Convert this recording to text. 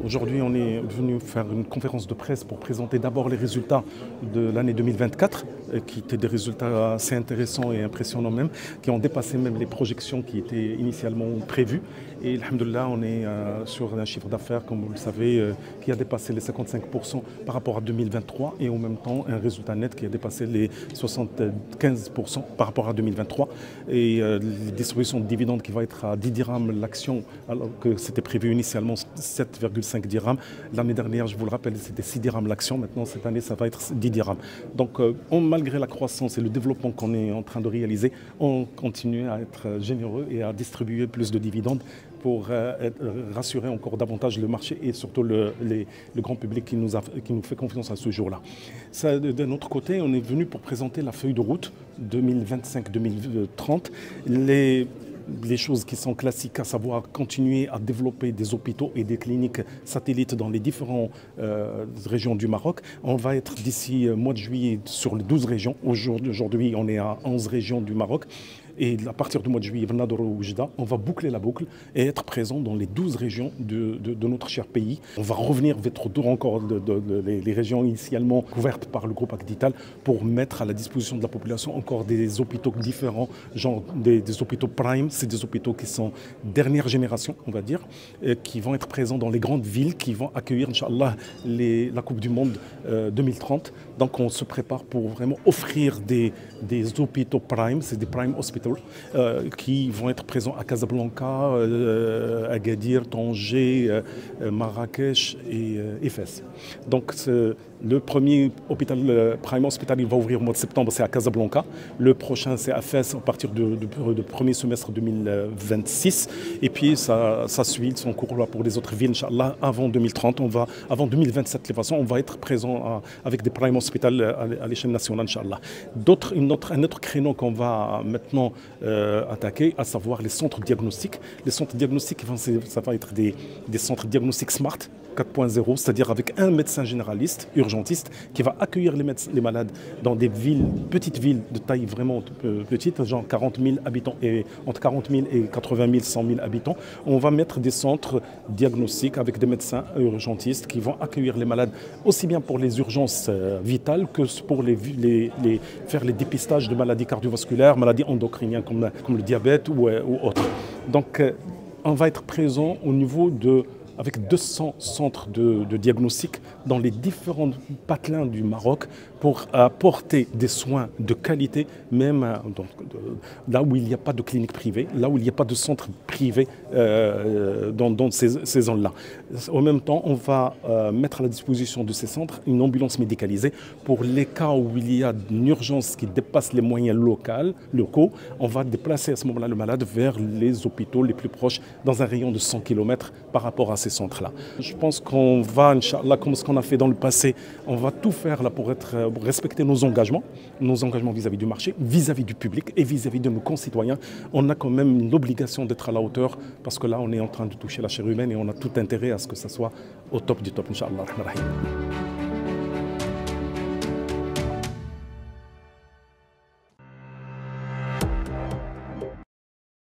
Aujourd'hui, on est venu faire une conférence de presse pour présenter d'abord les résultats de l'année 2024, qui étaient des résultats assez intéressants et impressionnants même, qui ont dépassé même les projections qui étaient initialement prévues. Et alhamdoulilah, on est sur un chiffre d'affaires, comme vous le savez, qui a dépassé les 55% par rapport à 2023 et en même temps un résultat net qui a dépassé les 75% par rapport à 2023. Et les distributions de dividendes qui va être à 10 dirhams l'action, alors que c'était prévu initialement 7,5 dirhams. L'année dernière, je vous le rappelle, c'était 6 dirhams l'action. Maintenant, cette année, ça va être 10 dirhams. Donc, malgré la croissance et le développement qu'on est en train de réaliser, on continue à être généreux et à distribuer plus de dividendes pour rassurer encore davantage le marché et surtout le grand public qui nous fait confiance à ce jour-là. De notre côté, on est venu pour présenter la feuille de route 2025-2030. Les choses qui sont classiques, à savoir continuer à développer des hôpitaux et des cliniques satellites dans les différentes régions du Maroc. On va être d'ici mois de juillet sur les 12 régions. Aujourd'hui, on est à 11 régions du Maroc. Et à partir du mois de juillet, on va boucler la boucle et être présent dans les 12 régions de notre cher pays. On va revenir vers encore les régions initialement couvertes par le groupe Acdital pour mettre à la disposition de la population encore des hôpitaux différents, genre des hôpitaux prime. C'est des hôpitaux qui sont dernière génération, on va dire, qui vont être présents dans les grandes villes, qui vont accueillir, Inch'Allah, la Coupe du Monde 2030. Donc on se prépare pour vraiment offrir des hôpitaux prime, c'est des prime hospitals, qui vont être présents à Casablanca, Agadir, Tanger, Marrakech et Fès. Donc le premier hôpital Prime Hospital, il va ouvrir au mois de septembre, c'est à Casablanca. Le prochain, c'est à Fès à partir du premier semestre 2026. Et puis ça suit son cours là pour les autres villes, Inch'Allah, avant 2030. Avant 2027, de toute façon, on va être présent avec des Prime Hospital à l'échelle nationale, Inch'Allah. Un autre créneau qu'on va maintenant attaquer, à savoir les centres diagnostiques. Les centres diagnostiques, ça va être des centres diagnostiques smart 4.0, c'est-à-dire avec un médecin généraliste, urgentiste, qui va accueillir les malades dans des petites villes de taille vraiment petite, genre 40 000 habitants, et entre 40 000 et 80 000, 100 000 habitants. On va mettre des centres diagnostiques avec des médecins urgentistes qui vont accueillir les malades aussi bien pour les urgences vitales que pour faire les dépistages de maladies cardiovasculaires, maladies endocriniennes comme le diabète ou autres. Donc on va être présent au niveau avec 200 centres de diagnostic dans les différents patelins du Maroc pour apporter des soins de qualité, même là où il n'y a pas de clinique privée, là où il n'y a pas de centre privé dans ces zones-là. En même temps, on va mettre à la disposition de ces centres une ambulance médicalisée pour les cas où il y a une urgence qui dépasse les moyens locaux. On va déplacer à ce moment-là le malade vers les hôpitaux les plus proches dans un rayon de 100 km par rapport à ces centres-là. Je pense qu'on va, Inch'Allah, comme ce qu'on a fait dans le passé, on va tout faire là pour respecter nos engagements vis-à-vis du marché, vis-à-vis du public et vis-à-vis de nos concitoyens. On a quand même l'obligation d'être à la hauteur parce que là, on est en train de toucher la chair humaine et on a tout intérêt à ce que ça soit au top du top, Inch'Allah.